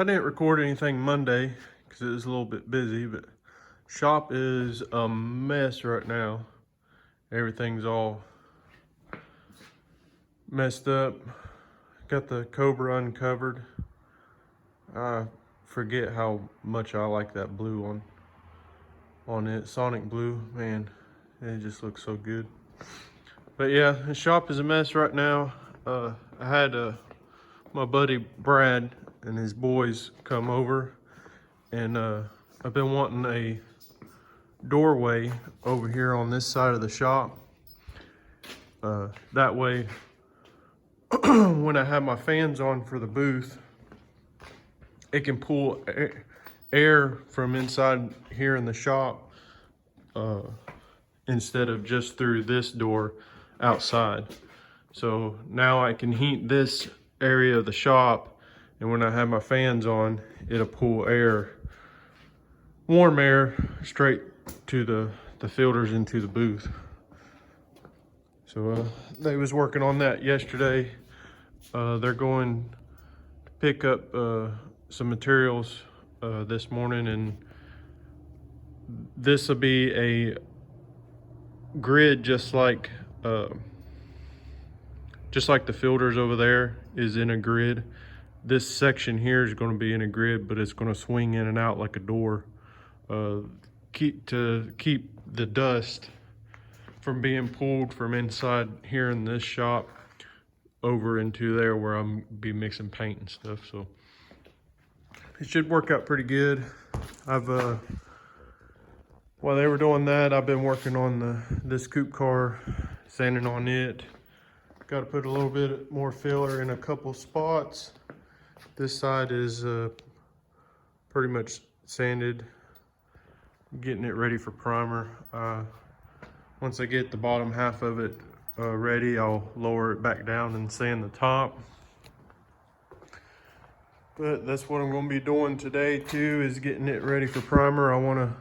didn't record anything Monday because it was a little bit busy, but shop is a mess right now. Everything's all messed up. Got the Cobra uncovered. I forget how much I like that blue on it. Sonic blue, man, it just looks so good. But yeah, the shop is a mess right now. I had my buddy Brad and his boys come over, and I've been wanting a doorway over here on this side of the shop. That way, when I have my fans on for the booth, it can pull air from inside here in the shop instead of just through this door outside. So now I can heat this area of the shop, and when I have my fans on, it'll pull air, warm air, straight to the filters into the booth. So they was working on that yesterday. They're going to pick up some materials this morning, and this will be a grid just like the filters over there is in a grid. This section here is going to be in a grid, but it's going to swing in and out like a door to keep the dust from being pulled from inside here in this shop over into there where I'm be mixing paint and stuff. So it should work out pretty good. While they were doing that, I've been working on this coupe car, sanding on it. Got to put a little bit more filler in a couple spots. This side is pretty much sanded, getting it ready for primer. Once I get the bottom half of it ready, I'll lower it back down and sand the top. But that's what I'm going to be doing today too, is getting it ready for primer. I want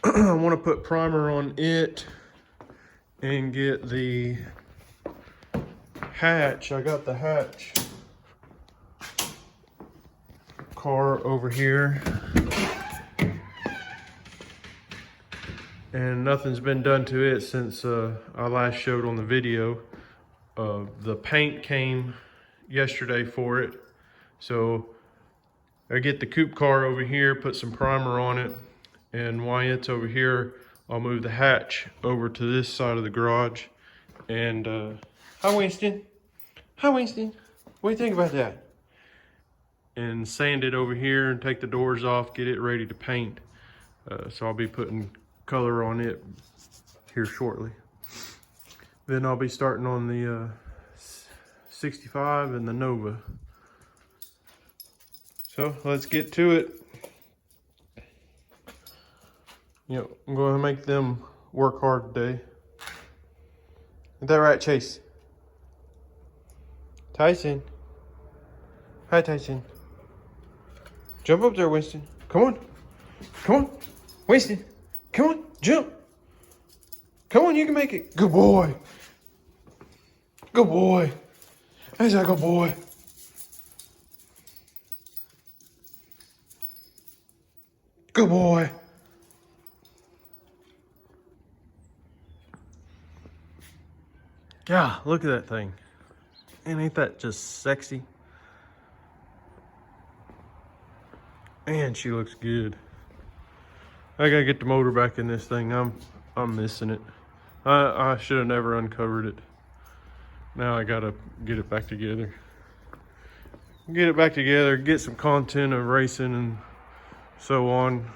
to put primer on it and get the hatch. I got the hatch car over here, and nothing's been done to it since I last showed on the video. The paint came yesterday for it, so I get the coupe car over here, put some primer on it, and while it's over here, I'll move the hatch over to this side of the garage. And hi Winston, what do you think about that? And sand it over here and take the doors off, get it ready to paint. So I'll be putting color on it here shortly. Then I'll be starting on the 65 and the Nova. So let's get to it. Yep, I'm going to make them work hard today. Is that right, Chase? Tyson. Hi, Tyson. Jump up there, Winston. Come on. Come on. Winston. Come on. Jump. Come on, you can make it. Good boy. Good boy. That's a good boy. Good boy. Yeah, look at that thing. And ain't that just sexy? And she looks good. I gotta get the motor back in this thing. I'm missing it. I should have never uncovered it. Now I gotta get it back together. Get it back together, get some content of racing and so on.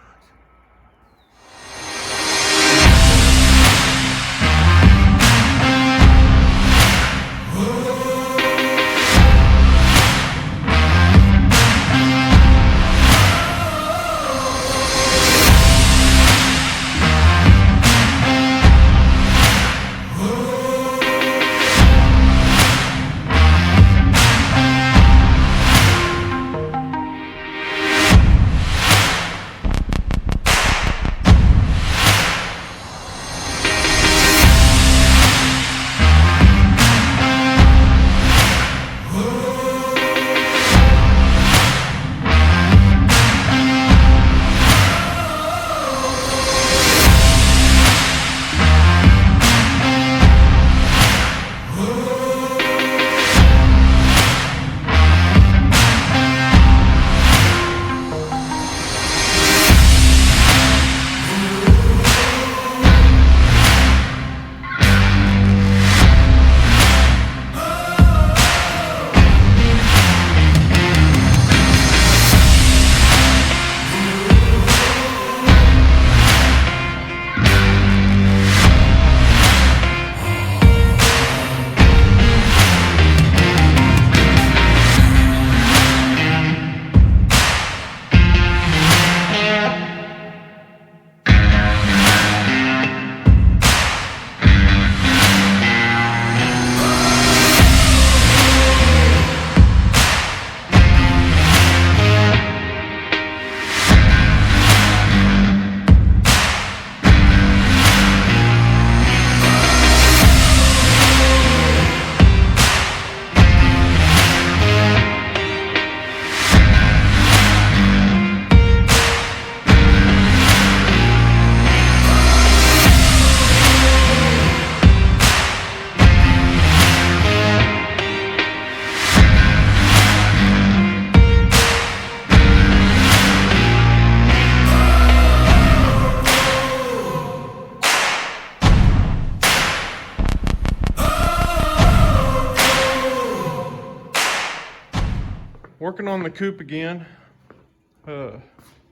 Working on the coupe again.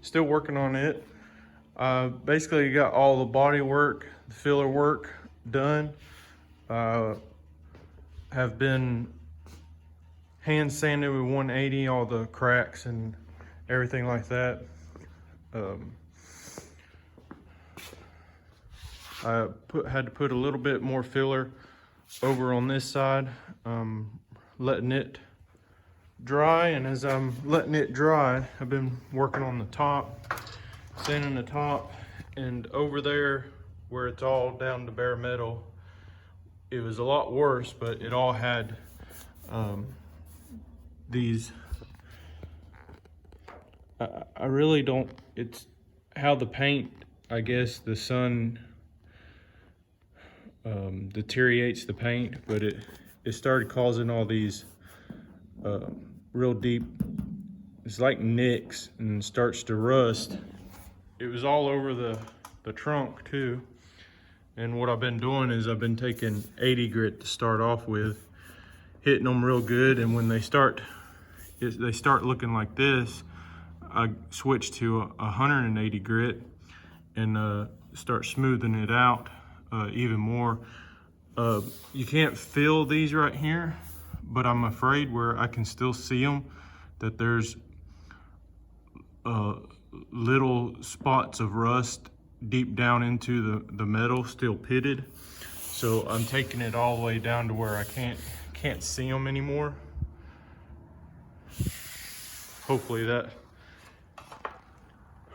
Still working on it. Basically got all the body work, the filler work done. Have been hand sanded with 180, all the cracks and everything like that. I had to put a little bit more filler over on this side, letting it dry. And as I'm letting it dry, I've been working on the top, sanding the top, and over there where it's all down to bare metal, it was a lot worse, but it all had these, I really don't, it's how the paint, I guess the sun deteriorates the paint, but it started causing all these real deep, it's like nicks, and starts to rust. It was all over the trunk too. And what I've been doing is I've been taking 80 grit to start off with, hitting them real good, and when they start looking like this, I switch to 180 grit and start smoothing it out even more. You can't feel these right here, but I'm afraid where I can still see them, that there's little spots of rust deep down into the metal, still pitted. So I'm taking it all the way down to where I can't see them anymore. Hopefully that,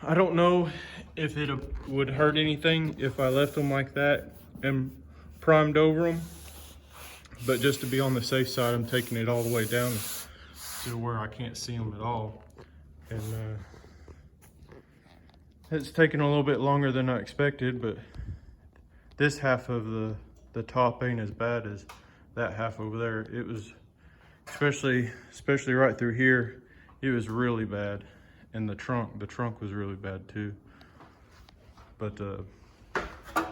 I don't know if it would hurt anything if I left them like that and primed over them, but just to be on the safe side, I'm taking it all the way down to where I can't see them at all. And it's taken a little bit longer than I expected, but this half of the top ain't as bad as that half over there. It was, especially right through here, it was really bad. And the trunk was really bad too. But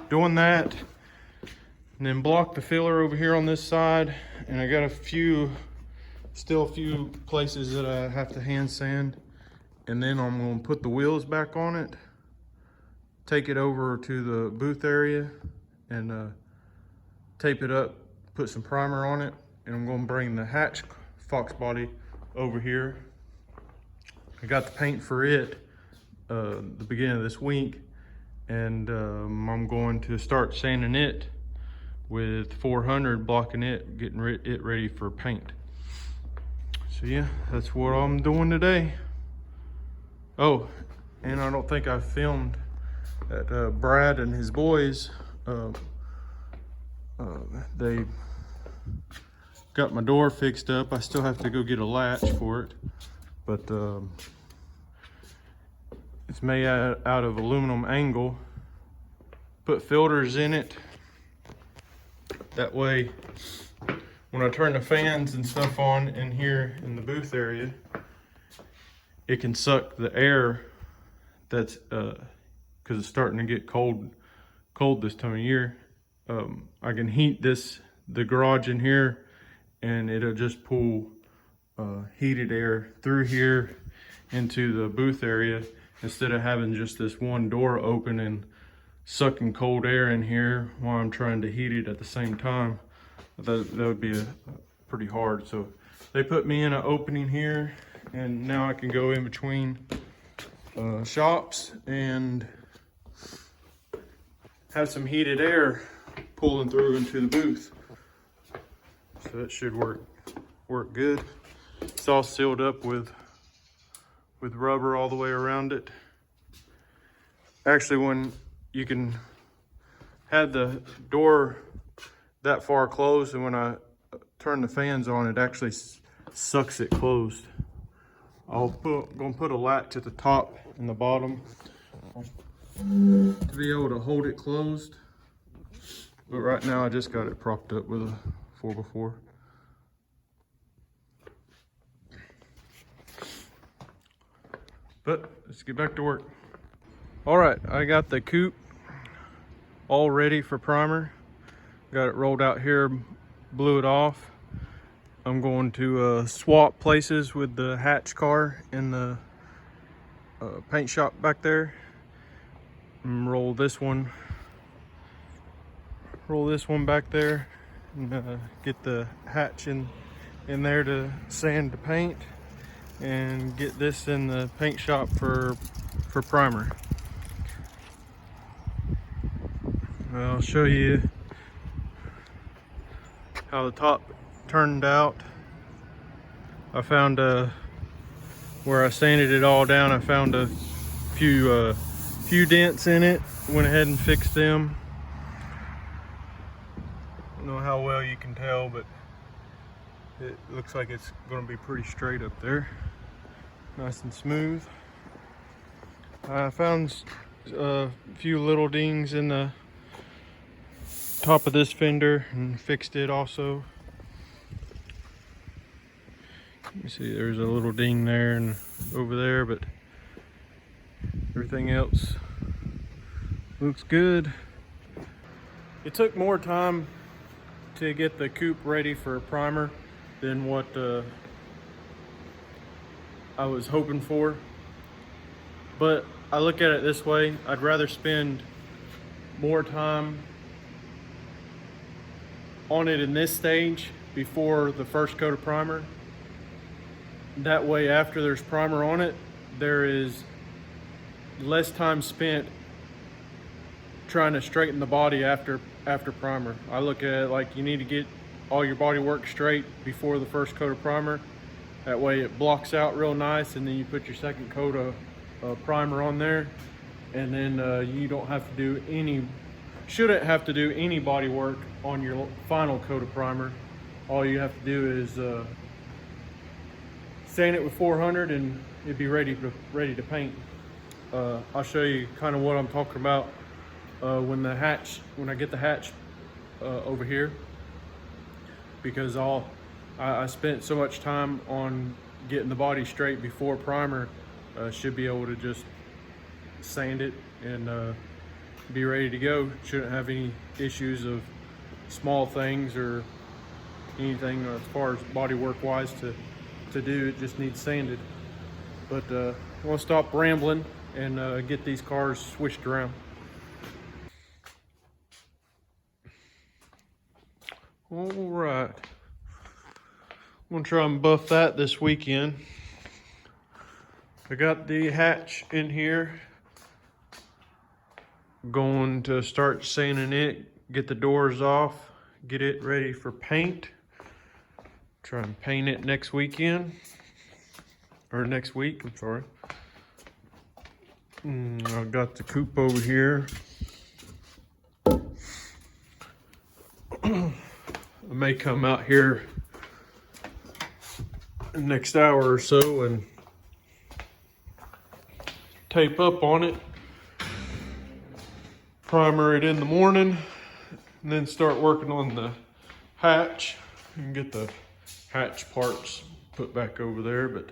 doing that, and then block the filler over here on this side, and I got still a few places that I have to hand sand, and then I'm gonna put the wheels back on it, take it over to the booth area, and tape it up, put some primer on it, and I'm gonna bring the hatch Foxbody over here. I got the paint for it the beginning of this week, and I'm going to start sanding it with 400, blocking it, getting it ready for paint. So yeah, that's what I'm doing today. Oh, and I don't think I filmed that Brad and his boys, they got my door fixed up. I still have to go get a latch for it, but it's made out of aluminum angle. Put filters in it. That way, when I turn the fans and stuff on in here in the booth area, it can suck the air that's, because it's starting to get cold this time of year. I can heat the garage in here, and it'll just pull heated air through here into the booth area, instead of having just this one door open and sucking cold air in here while I'm trying to heat it at the same time. That would be pretty hard. So they put me in an opening here, and now I can go in between shops and have some heated air pulling through into the booth. So that should work good. It's all sealed up with rubber all the way around it. Actually, when you can have the door that far closed, and when I turn the fans on, it actually sucks it closed. Gonna put a latch at the top and the bottom to be able to hold it closed. But right now I just got it propped up with a 4x4. But let's get back to work. All right, I got the coupe all ready for primer. Got it rolled out here, blew it off. I'm going to swap places with the hatch car in the paint shop back there. And roll this one back there, and get the hatch in there to sand the paint, and get this in the paint shop for primer. I'll show you how the top turned out. I found where I sanded it all down, I found a few dents in it. Went ahead and fixed them. I don't know how well you can tell, but it looks like it's going to be pretty straight up there, nice and smooth. I found a few little dings in the top of this fender and fixed it also. You see there's a little ding there and over there, but everything else looks good. It took more time to get the coupe ready for a primer than what I was hoping for, but I look at it this way: I'd rather spend more time on it in this stage before the first coat of primer. That way, after there's primer on it, there is less time spent trying to straighten the body after primer. I look at it like you need to get all your body work straight before the first coat of primer. That way it blocks out real nice, and then you put your second coat of primer on there, and then you don't have to do shouldn't have to do any body work on your final coat of primer. All you have to do is sand it with 400 and it'd be ready to paint. I'll show you kind of what I'm talking about when I get the hatch over here, because I spent so much time on getting the body straight before primer. Should be able to just sand it and be ready to go. Shouldn't have any issues of small things or anything as far as body work wise to do. It just needs sanded. But I want to stop rambling and get these cars switched around. All right, I'm gonna try and buff that this weekend. I got the hatch in here. Going to start sanding it, get the doors off, get it ready for paint. Try and paint it next weekend, or next week, I'm sorry. I've got the coupe over here. I may come out here the next hour or so and tape up on it, primer it in the morning, and then start working on the hatch and get the hatch parts put back over there. But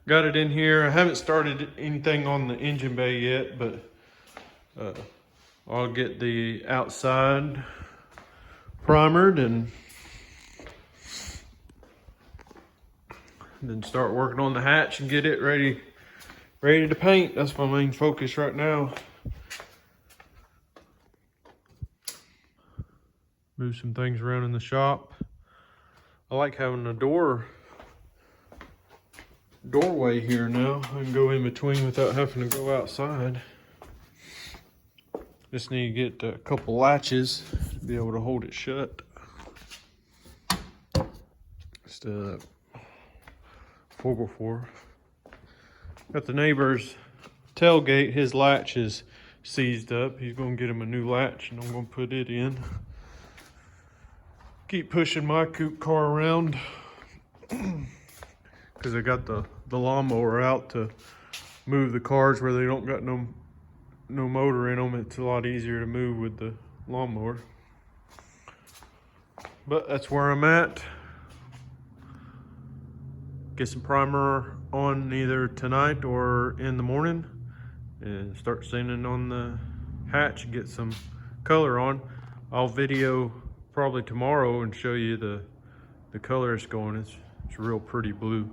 got it in here. I haven't started anything on the engine bay yet, but I'll get the outside primered and then start working on the hatch and get it ready to paint. That's my main focus right now. Move some things around in the shop. I like having a doorway here now. I can go in between without having to go outside. Just need to get a couple latches to be able to hold it shut. Just 4x4. Got the neighbor's tailgate. His latch is seized up. He's gonna get him a new latch and I'm gonna put it in. Keep pushing my coupe car around because I got the lawnmower out to move the cars where they don't got no motor in them. It's a lot easier to move with the lawnmower. But that's where I'm at. Get some primer on either tonight or in the morning and start sanding on the hatch and get some color on. I'll video probably tomorrow and show you the the color it's going, it's real pretty blue.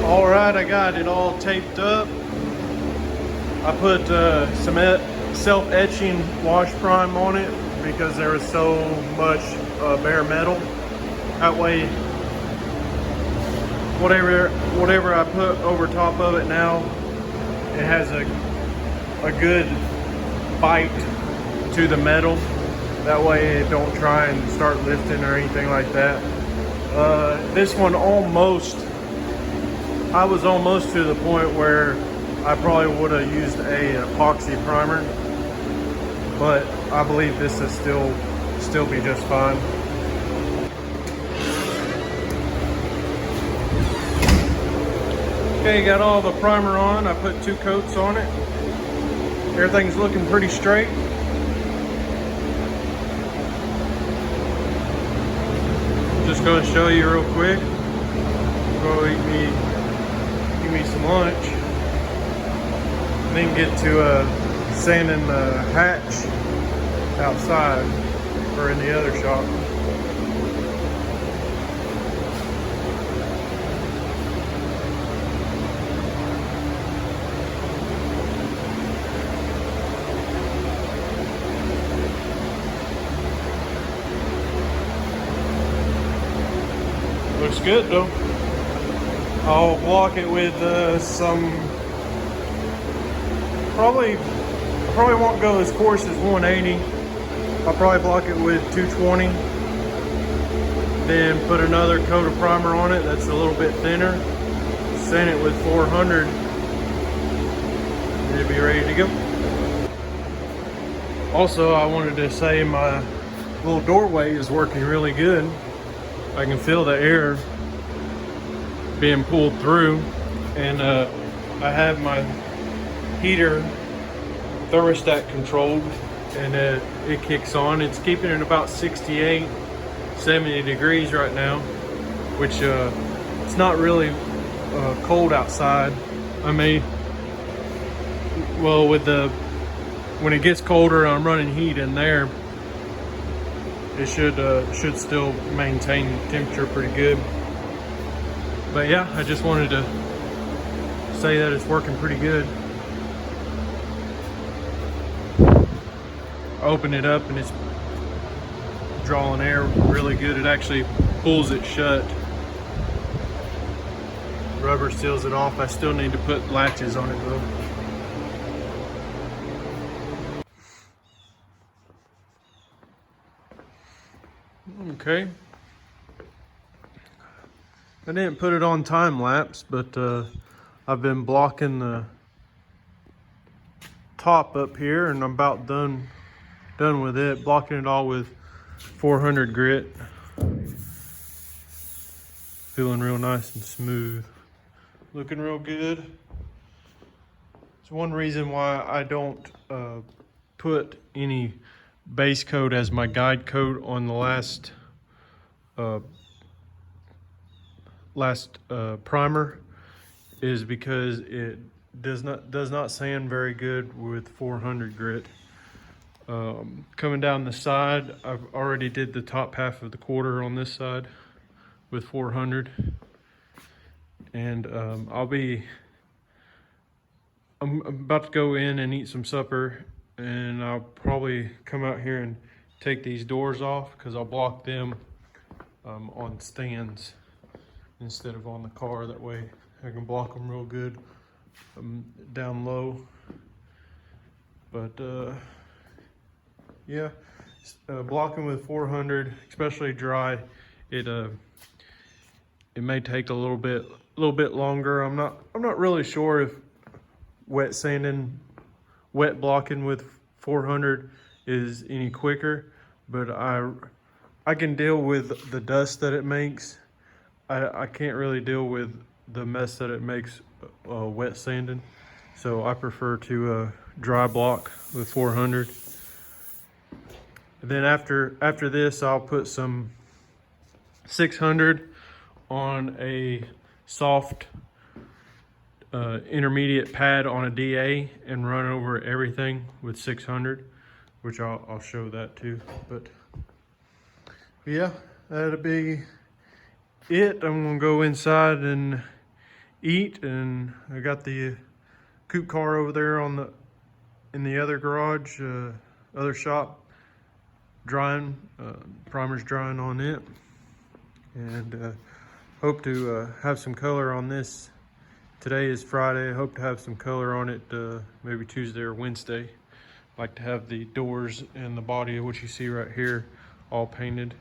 All right, I got it all taped up. I put some self-etching wash prime on it because there was so much bare metal. That way, whatever I put over top of it now, it has a good bite to the metal. That way it don't try and start lifting or anything like that. This one I was almost to the point where I probably would have used a epoxy primer, but I believe this will still be just fine. Okay, got all the primer on. I put 2 coats on it. Everything's looking pretty straight. Just gonna show you real quick. Go eat me some lunch. Then get to sanding the hatch outside or in the other shop. Looks good though. I'll block it with some, probably won't go as coarse as 180. I'll probably block it with 220. Then put another coat of primer on it that's a little bit thinner. Sand it with 400. And it'll be ready to go. Also, I wanted to say my little doorway is working really good. I can feel the air being pulled through, and I have my heater thermostat controlled, and it kicks on. It's keeping it about 68, 70 degrees right now, which it's not really cold outside. I may, well, when it gets colder, I'm running heat in there. It should still maintain temperature pretty good. But yeah, I just wanted to say that it's working pretty good. I open it up and it's drawing air really good. It actually pulls it shut. Rubber seals it off. I still need to put latches on it though. Okay. I didn't put it on time lapse, but I've been blocking the top up here, and I'm about done with it. Blocking it all with 400 grit. Feeling real nice and smooth. Looking real good. It's one reason why I don't put any base coat as my guide coat on the last primer, is because it does not sand very good with 400 grit. Coming down the side, I've already did the top half of the quarter on this side with 400, and I'm about to go in and eat some supper, and I'll probably come out here and take these doors off because I'll block them on stands instead of on the car. That way I can block them real good down low. But yeah, blocking with 400, especially dry, it may take a little bit longer. I'm not really sure if wet blocking with 400 is any quicker, but I can deal with the dust that it makes. I can't really deal with the mess that it makes wet sanding, so I prefer to dry block with 400. And then after this, I'll put some 600 on a soft intermediate pad on a DA and run over everything with 600. which I'll show that too. But yeah, that'll be it. I'm gonna go inside and eat, and I got the coupe car over there in the other garage, other shop, drying, primer's drying on it, and hope to have some color on this. Today is Friday. I hope to have some color on it maybe Tuesday or Wednesday. Like to have the doors and the body of what you see right here all painted.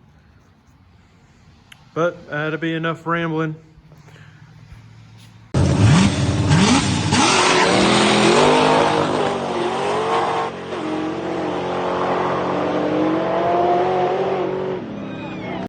But that'll be enough rambling.